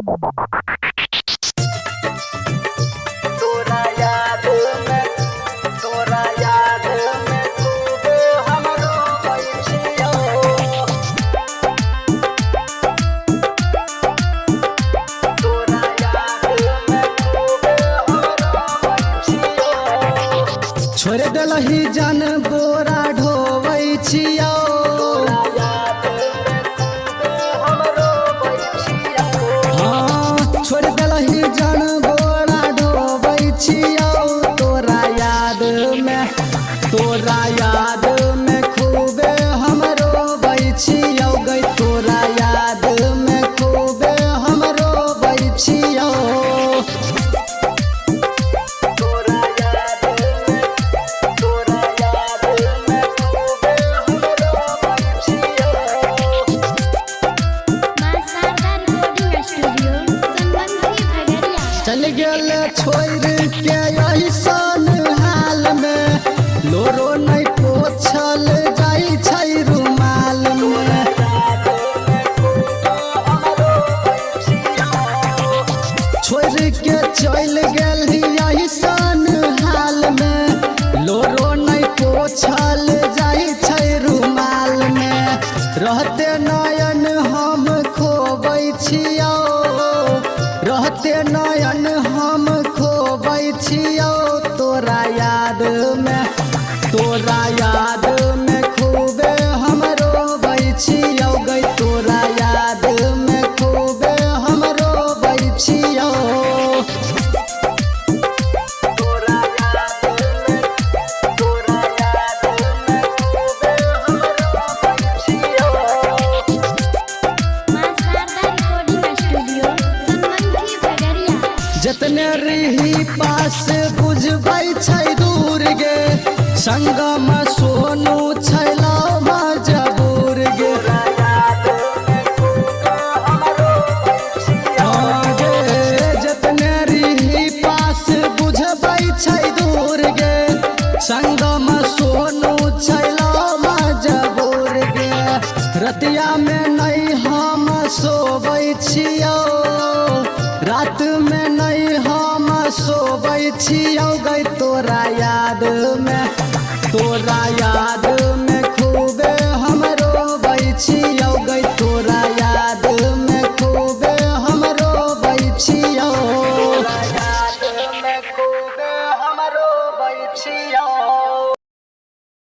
छोड़ दलही जन बोरा ढोवै छियौ छोड़ दलही जन बोरा ढोवै छियौ तोरा याद में खूबे हमरो बै छियौ गै तोरा याद में खूबे हमरो बै छियौ। चल गेल छोड़ के ऐसन हाल में लोरो नहीं पोछल जाई छै रुमाल में। छोड़ के चल गेल ऐसन हाल में लोरो नहीं पोछल जाई छै रुमाल में। रहते नयन हम खोबै छियौ रहते नयन हम खोबै छियौ तोरा याद में खूबे हमरो बै छियौ गै तोरा याद में खूबे हमरो बै छियौ। जतने रही पास बुझबै छै दूर गे संगम सोनू छैला मजबूर गे। जतने रही पास बुझबै छै दूर गे संगम सोनू छैला मजबूर गे। रतिया में नहीं हम सोबै छियौ रात में नहीं हम सोबै छियौ गै तोरा याद में